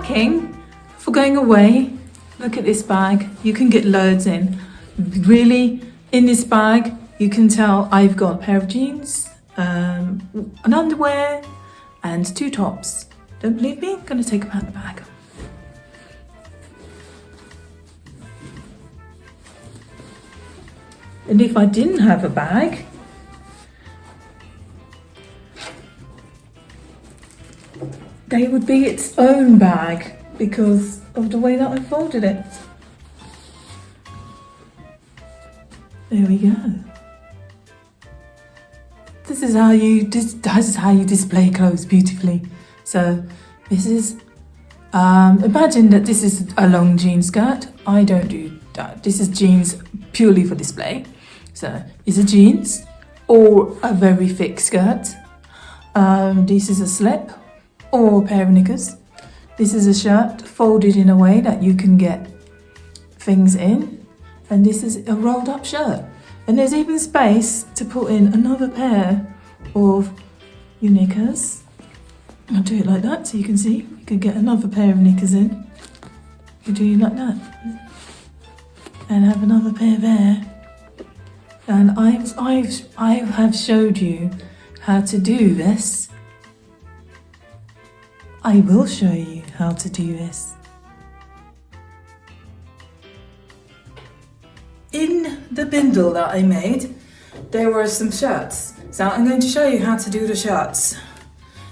packing for going away, look at this bag. You can get loads in. Really, in this bag, you can tell I've got a pair of jeans, an underwear, and 2 tops. Don't believe me? I'm gonna take them out the bag. And if I didn't have a bag, they would be its own bag because of the way that I folded it. There we go. This is how you display clothes beautifully. So this is, imagine that this is a long jean skirt. I don't do that. This is jeans purely for display. So it's a jeans or a very thick skirt. This is a slip or a pair of knickers. This is a shirt folded in a way that you can get things in. And this is a rolled up shirt. And there's even space to put in another pair of your knickers. I'll do it like that so you can see. You could get another pair of knickers in. You do it like that. And have another pair there. And I have showed you how to do this. I will show you how to do this. In the bindle that I made, there were some shirts. So I'm going to show you how to do the shirts.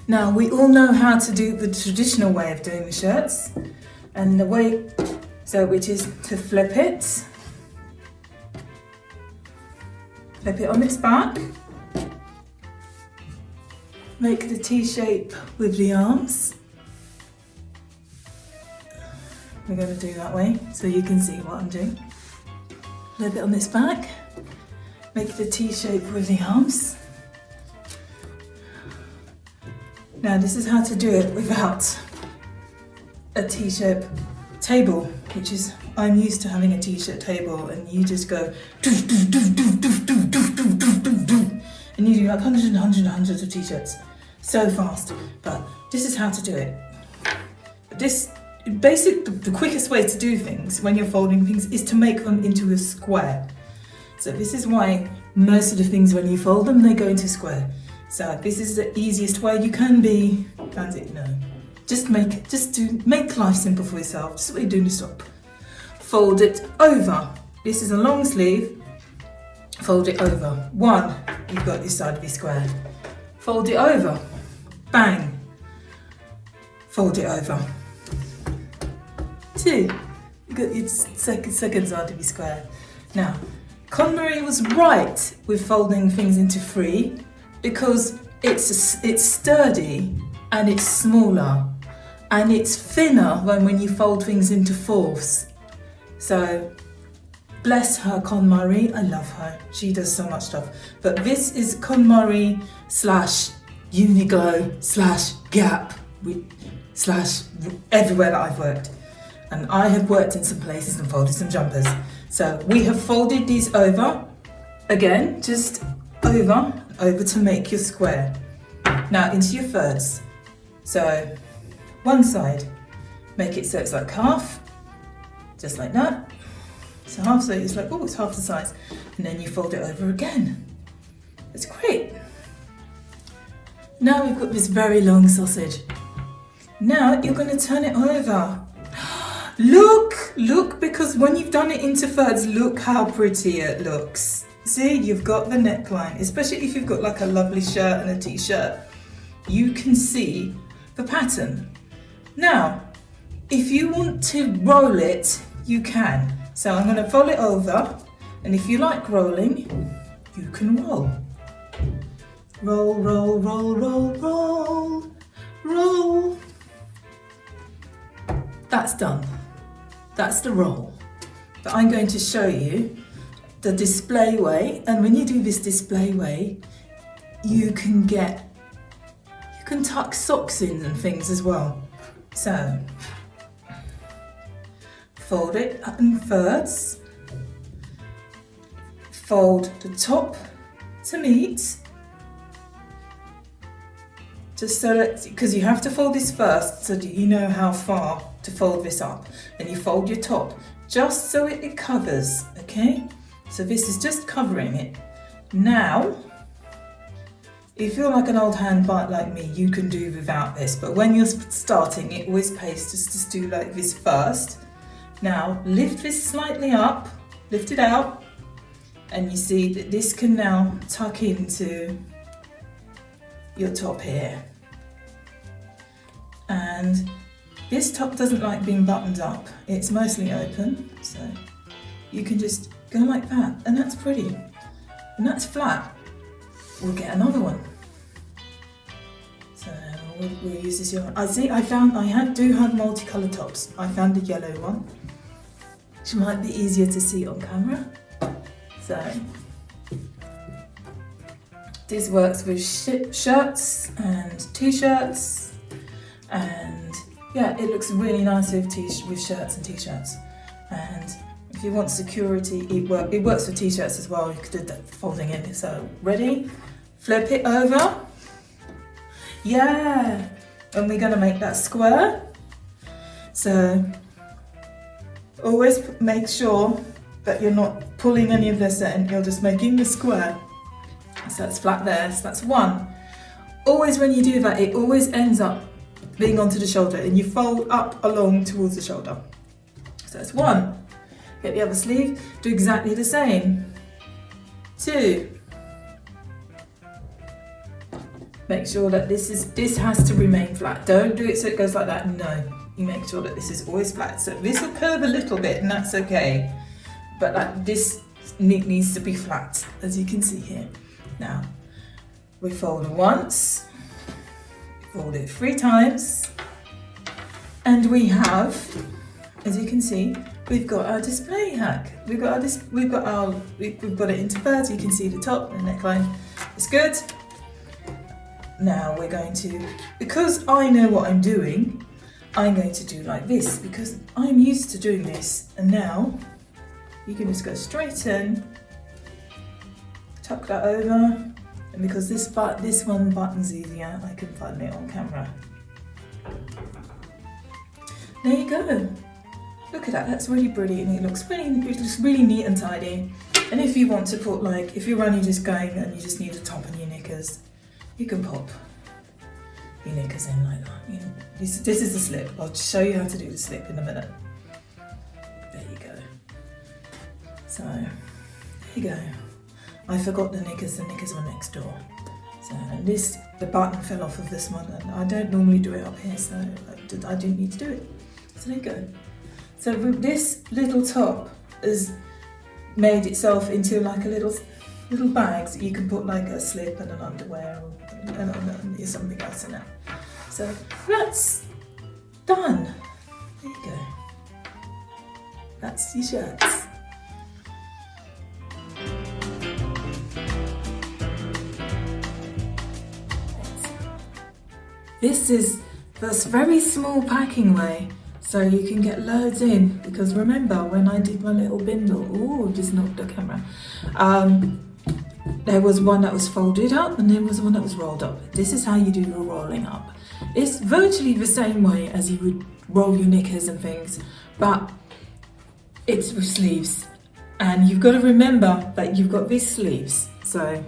Now, we all know how to do the traditional way of doing the shirts. And the way, which is to flip it on its back. Make the T shape with the arms. We're going to do that way so you can see what I'm doing. Flip it on this back. Make the T shape with the arms. Now this is how to do it without a T-shape table, which is, I'm used to having a T-shape table and you just go and you do like hundreds of T-shirts so fast. But this is how to do it. The quickest way to do things when you're folding things is to make them into a square. So this is why most of the things when you fold them, they go into a square. So this is the easiest way. You can be fancy, no. Just make life simple for yourself. Just what you do in the shop. Fold it over. This is a long sleeve. Fold it over. 1, you've got this side of your square. Fold it over. Bang. Fold it over. 2, you've got your second side of your square. Now, KonMari was right with folding things into 3 because it's sturdy and it's smaller and it's thinner than when you fold things into 4ths. So bless her, KonMari, I love her. She does so much stuff. But this is KonMari / Uniqlo / Gap / everywhere that I've worked. And I have worked in some places and folded some jumpers. So we have folded these over, again, just over to make your square. Now into your thirds. So one side, make it so it's like half, just like that. So half, so it's like, oh, it's half the size. And then you fold it over again. It's great. Now we've got this very long sausage. Now you're going to turn it over. Look, because when you've done it into thirds, look how pretty it looks. See, you've got the neckline, especially if you've got like a lovely shirt and a t-shirt. You can see the pattern. Now, if you want to roll it, you can. So I'm going to fold it over, and if you like rolling, you can roll. Roll, roll, roll, roll, roll, roll. That's done. That's the roll. But I'm going to show you the display way, and when you do this display way, you can tuck socks in and things as well. So, fold it in thirds, fold the top to meet, just so that, because you have to fold this first so that you know how far to fold this up. And you fold your top just so it covers, okay? So this is just covering it. Now, if you're like an old hand bite like me, you can do without this, but when you're starting, it always pays to just do like this first. Now, lift this slightly up, lift it out, and you see that this can now tuck into your top here. And this top doesn't like being buttoned up, it's mostly open, so you can just go like that, and that's pretty. And that's flat. We'll get another one. So we'll use this yarn. I do have multicolored tops. I found the yellow one, which might be easier to see on camera. So this works with shirts and t-shirts, and yeah, it looks really nice with shirts and t-shirts. And if you want security, it works with t-shirts as well. You could do that folding in. So ready? Flip it over. Yeah, and we're gonna make that square. So always make sure that you're not pulling any of this in, you're just making the square. So it's flat there, so that's one. Always when you do that, it always ends up being onto the shoulder and you fold up along towards the shoulder. So that's one. Get the other sleeve, do exactly the same. Two. Make sure that this has to remain flat. Don't do it so it goes like that, no. You make sure that this is always flat. So this will curve a little bit and that's okay. But like this needs to be flat, as you can see here. Now, we fold it once, fold it 3 times, and we have, as you can see, we've got our display hack. We've got it into birds. You can see the top and the neckline. It's good. Now we're going to, because I know what I'm doing, I'm going to do like this because I'm used to doing this. And now you can just go straight in, tuck that over, and because this one button's easier, I can find it on camera. There you go. Look at that, that's really brilliant. It looks really neat and tidy. And if you want to put like, if you're only just going and you just need a top and your knickers, you can pop your knickers in like that. This is the slip. I'll show you how to do the slip in a minute. There you go. So, there you go. I forgot the knickers were next door. So, and the button fell off of this one, and I don't normally do it up here, so I didn't need to do it. So there you go. So this little top has made itself into like a little bags that you can put like a slip and an underwear and something else in it. So that's done. There you go. That's your shirts. This is this very small packing way, so you can get loads in, because remember when I did my little bindle, oh, just knocked the camera, there was one that was folded up and there was one that was rolled up. This is how you do your rolling up. It's virtually the same way as you would roll your knickers and things, but it's with sleeves. And you've got to remember that you've got these sleeves. So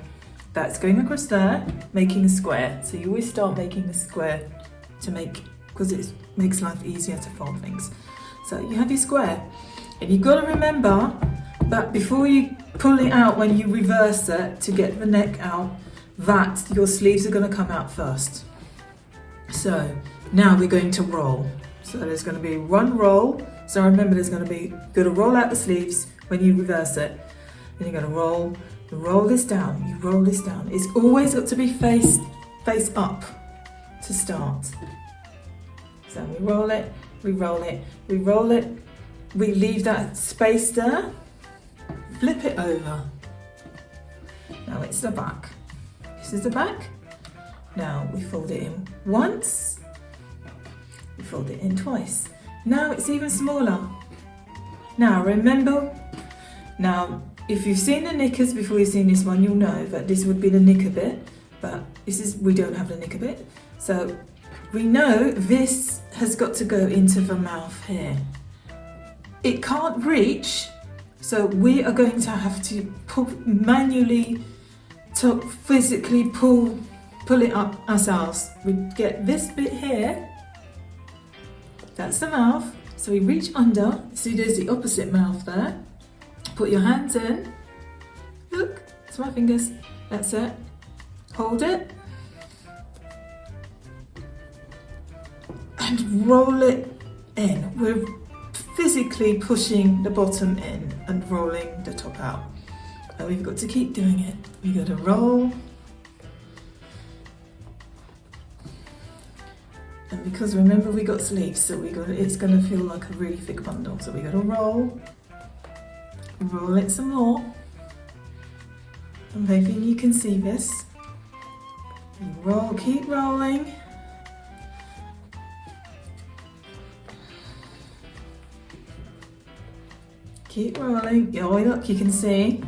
that's going across there, making a square. So you always start making a square because it makes life easier to fold things. So you have your square, and you've got to remember that before you pull it out, when you reverse it to get the neck out, that your sleeves are going to come out first. So now we're going to roll. So there's going to be one roll. So remember, there's going to be, you're going to roll out the sleeves when you reverse it. Then you're going to roll this down. You roll this down. It's always got to be face up to start. So we roll it, we roll it, we roll it. We leave that space there. Flip it over. Now it's the back. This is the back. Now we fold it in once. We fold it in twice. Now it's even smaller. Now remember, if you've seen the knickers before you've seen this one, you'll know that this would be the knicker bit, but we don't have the knicker bit. So we know this has got to go into the mouth here. It can't reach, so we are going to have to manually to physically pull it up ourselves. We get this bit here, that's the mouth. So we reach under, see there's the opposite mouth there. Put your hands in, look, it's my fingers, that's it. Hold it. And roll it in. We're physically pushing the bottom in and rolling the top out. And we've got to keep doing it. We've got to roll. And because remember we got sleeves, so it's going to feel like a really thick bundle. So we got to roll it some more. I'm hoping you can see this. You roll, keep rolling. Keep rolling. Oh, look, you can see.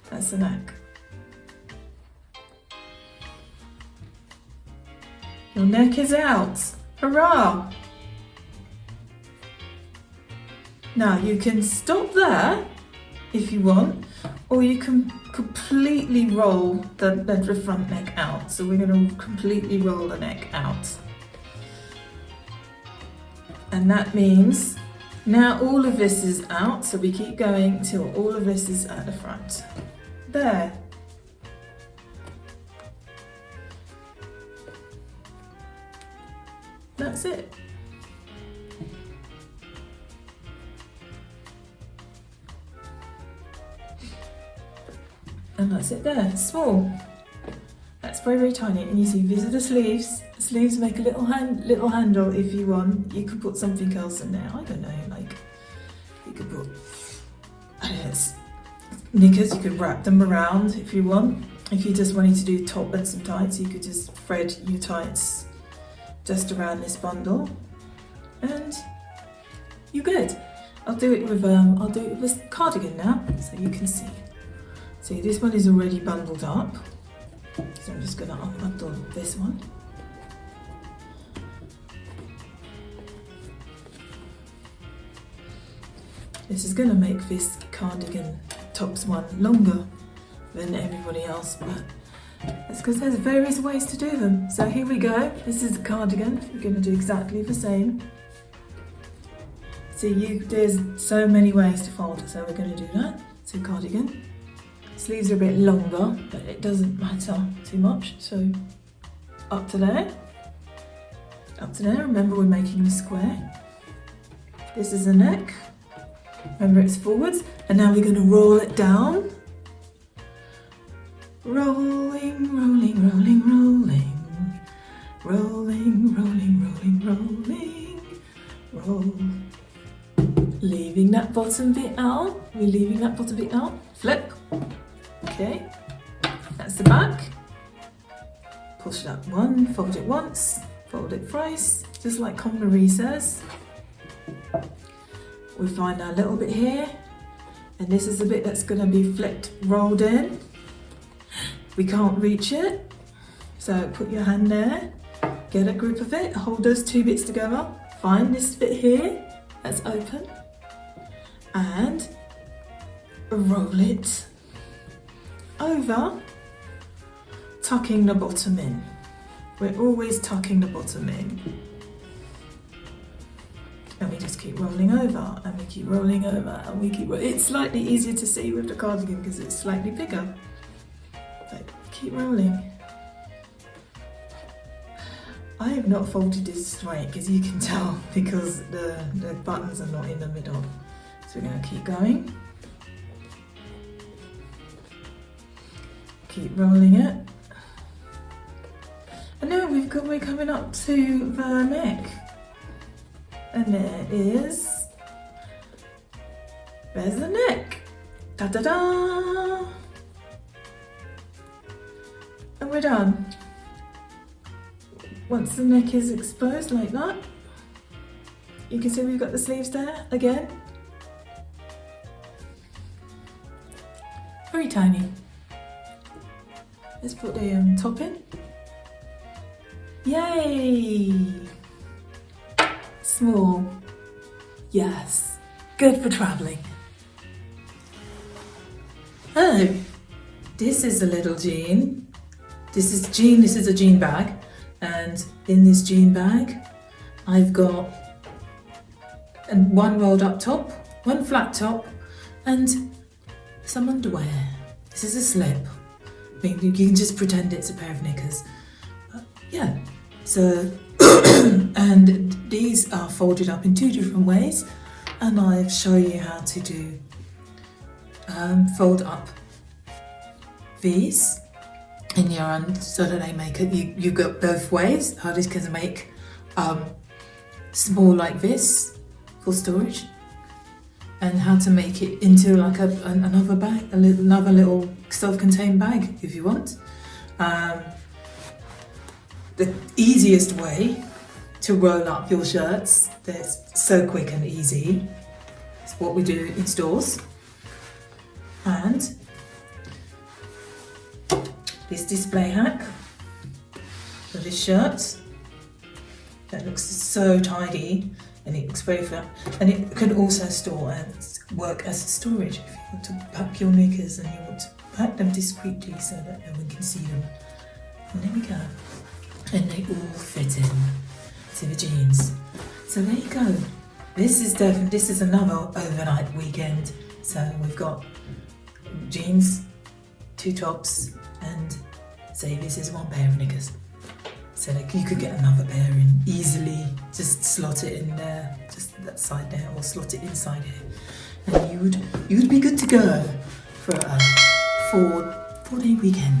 That's the neck. Your neck is out. Hurrah! Now you can stop there if you want, or you can completely roll the front neck out. So we're going to completely roll the neck out. And that means now all of this is out, so we keep going till all of this is at the front. There. That's it. And that's it there, small. That's very, very tiny. And you see, these are the sleeves. The sleeves make a little handle if you want. You could put something else in there. I don't know, like, you could put, I don't know, knickers, you could wrap them around if you want. If you just wanted to do top and some tights, you could just thread your tights just around this bundle. And you're good. I'll do it with this cardigan now, so you can see. See, this one is already bundled up. So I'm just going to unbundle this one. This is going to make this cardigan tops one longer than everybody else, but that's because there's various ways to do them. So here we go. This is the cardigan. We're going to do exactly the same. See, there's so many ways to fold, so we're going to do that. So cardigan. Sleeves are a bit longer, but it doesn't matter too much. So up to there. Up to there. Remember, we're making a square. This is the neck. Remember, it's forwards. And now we're going to roll it down. Rolling, rolling, rolling, rolling. Rolling, rolling, rolling, rolling. Roll. Leaving that bottom bit out. We're leaving that bottom bit out. Flip. Okay, that's the back. Push that one, fold it once, fold it thrice, just like Con Marie says. We find our little bit here, and this is the bit that's going to be flipped, rolled in. We can't reach it, so put your hand there, get a grip of it, hold those two bits together, find this bit here that's open, and roll it over, tucking the bottom in. We're always tucking the bottom in. And we just keep rolling over, and we keep rolling over, and we keep it's slightly easier to see with the cardigan because it's slightly bigger. But keep rolling. I have not folded this straight, as you can tell, because the buttons are not in the middle. So we're going to keep going. Keep rolling it. And now we're coming up to the neck. And there's the neck. Da da da! And we're done. Once the neck is exposed like that, you can see we've got the sleeves there again. Very tiny. Let's put the top in. Yay! Small. Yes. Good for travelling. Oh, this is a little jean. This is a jean bag. And in this jean bag, I've got one rolled up top, one flat top, and some underwear. This is a slip. I mean, you can just pretend it's a pair of knickers. Yeah, so, and these are folded up in 2 different ways, and I've shown you how to do fold up these in your so that they make it, you go both ways, how this can make small like this for storage, and how to make it into like another bag, another little self-contained bag if you want. The easiest way to roll up your shirts, that's so quick and easy, is what we do in stores. And this display hack for this shirt that looks so tidy, and it looks very flat, and it can also store and work as storage if you want to pack your knickers and you want to pack them discreetly so that no one can see them. And there we go. And they all fit in to the jeans. So there you go. This is another overnight weekend. So we've got jeans, 2 tops, and say this is 1 pair of knickers. So like you could get another pair in easily, just slot it in there, just that side there, or slot it inside here. And you'd be good to go for a 4-day weekend.